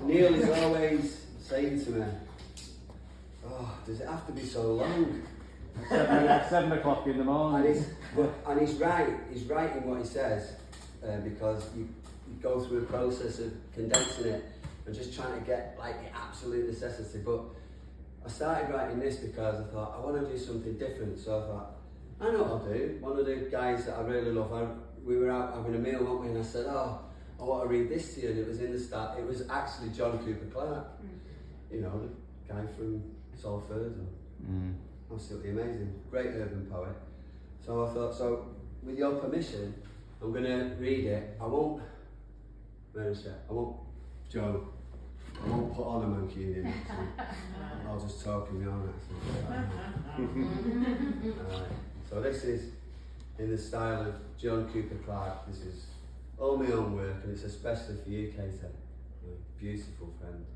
Neil is always saying to me, "Oh, does it have to be so long?" 7 o'clock in the morning. And he's right. He's right in what he says, because you go through a process of condensing it and just trying to get like the absolute necessity. But I started writing this because I thought I want to do something different. So I thought, I know what I'll do. One of the guys that I really love, we were out having a meal, weren't we? And I said, "Oh, I want to read this to you." And it was in the start. It was actually Johhny Cooper Clark, you know, the guy from Salford. Absolutely amazing, great urban poet. So I thought, so with your permission, I'm going to read it. I won't, Joe, I won't put on a monkey in it. I'll just talk in my own accent. So this is in the style of Johhny Cooper Clark. This is all my own work, and it's especially for you, Katie, my beautiful friend.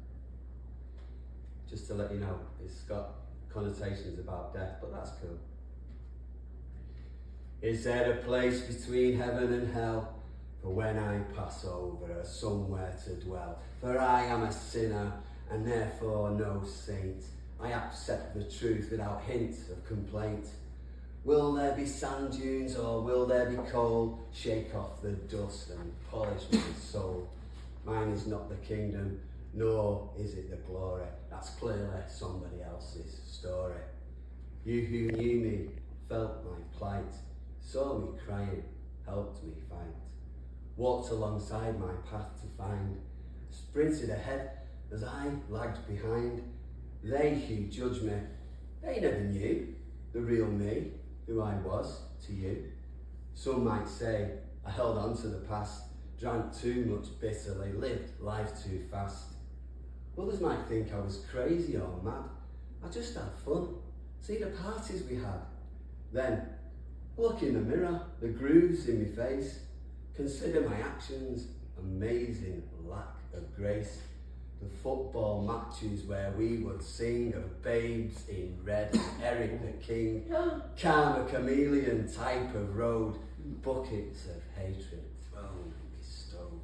Just to let you know, it's got connotations about death, but that's cool. Is there a place between heaven and hell, for when I pass over, somewhere to dwell? For I am a sinner, and therefore no saint. I accept the truth without hint of complaint. Will there be sand dunes, or will there be coal? Shake off the dust and polish my soul. Mine is not the kingdom, nor is it the glory. That's clearly somebody else's story. You who knew me, felt my plight, saw me crying, helped me fight, walked alongside my path to find, sprinted ahead as I lagged behind. They who judged me, they never knew the real me, who I was to you. Some might say I held on to the past, drank too much bitterly, lived life too fast. Others might think I was crazy or mad. I just had fun. See the parties we had. Then, look in the mirror, the grooves in my face. Consider my actions, amazing lack of grace. The football matches where we would sing of babes in red, Eric the King, Karma chameleon type of road, buckets of hatred thrown and bestowed.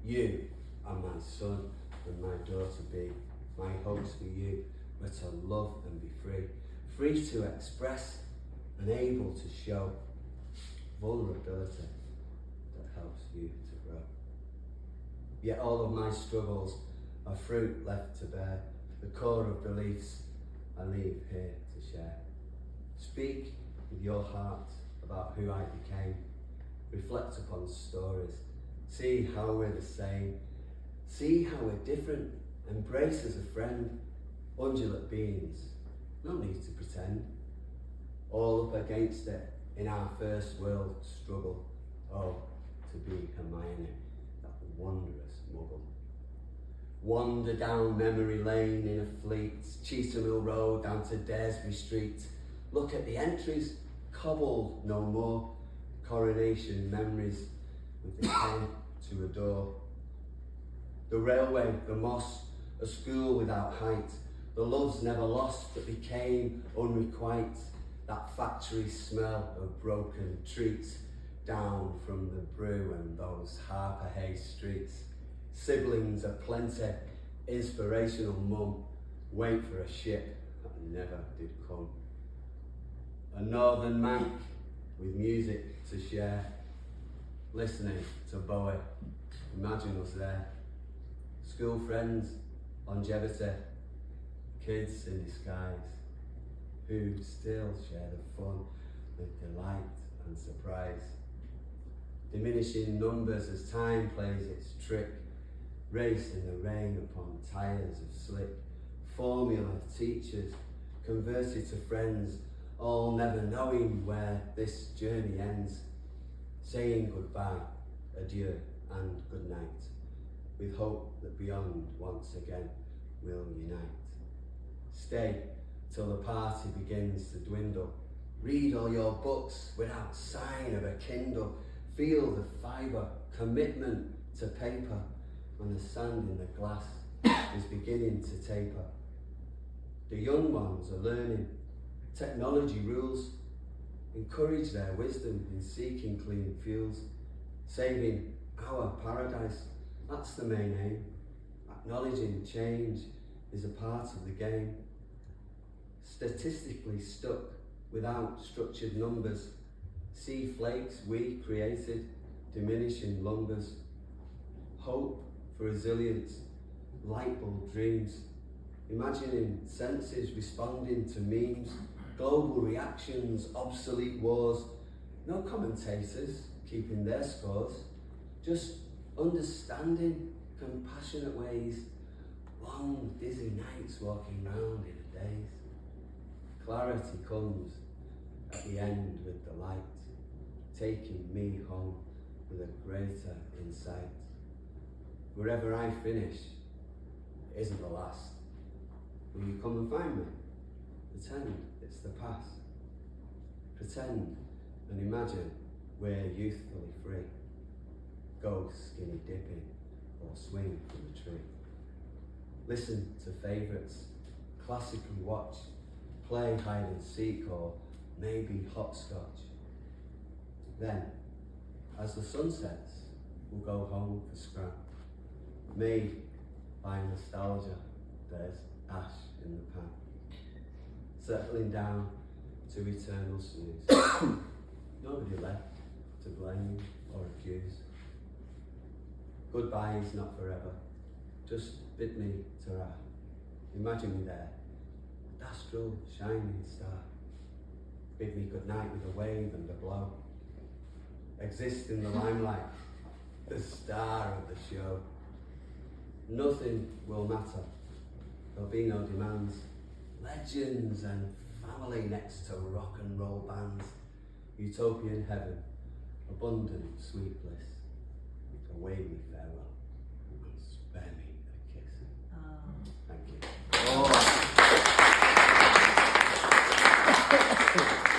You are my son and my daughter be. My hopes for you were to love and be free, free to express and able to show vulnerability that helps you to grow. Yet all of my struggles are fruit left to bear, the core of beliefs I leave here to share. Speak with your heart about who I became, reflect upon stories, see how we're the same, see how we're different, embrace as a friend, undulate beings, no need to pretend. All up against it in our first world struggle, oh, to be Hermione, that wondrous muggle. Wander down memory lane in a fleet, Cheetham Hill Road down to Daresbury Street. Look at the entries, cobbled no more, coronation memories with the pen to adore. The railway, the moss, a school without height, the loves never lost that became unrequite, that factory smell of broken treats down from the brew and those Harper Hay streets. Siblings aplenty, inspirational mum, wait for a ship that never did come. A northern Manc with music to share, listening to Bowie, imagine us there. School friends, longevity, kids in disguise, who still share the fun with delight and surprise. Diminishing numbers as time plays its trick, race in the rain upon tyres of slick, formula teachers converted to friends, all never knowing where this journey ends, saying goodbye, adieu and good night, with hope that beyond once again we'll unite. Stay till the party begins to dwindle, read all your books without sign of a Kindle, feel the fibre, commitment to paper, and the sand in the glass is beginning to taper. The young ones are learning, technology rules, encourage their wisdom in seeking clean fuels, saving our paradise That's the main aim. Acknowledging change is a part of the game. Statistically stuck without structured numbers. See flakes we created diminishing lumbers. Hope for resilience, light bulb dreams. Imagining senses responding to memes. Global reactions, obsolete wars. No commentators keeping their scores. Just understanding compassionate ways. Long dizzy nights walking round in a daze. Clarity comes at the end with the light, taking me home with a greater insight. Wherever I finish, it isn't the last. Will you come and find me? Pretend it's the past. Pretend and imagine we're youthfully free. Go skinny dipping or swing from a tree. Listen to favourites, classically watch, play hide and seek or maybe hopscotch. Then, as the sun sets, we'll go home for scrap. Made by nostalgia, there's ash in the pan. Settling down to eternal snooze. Nobody left to blame or accuse. Goodbye is not forever. Just bid me ta-ra. Imagine me there, a astral shining star. Bid me good night with a wave and a blow. Exist in the limelight, the star of the show. Nothing will matter. There'll be no demands. Legends and family next to rock and roll bands. Utopian heaven, abundant sweet bliss. So wave me farewell and spare me a kiss. Thank you. Oh.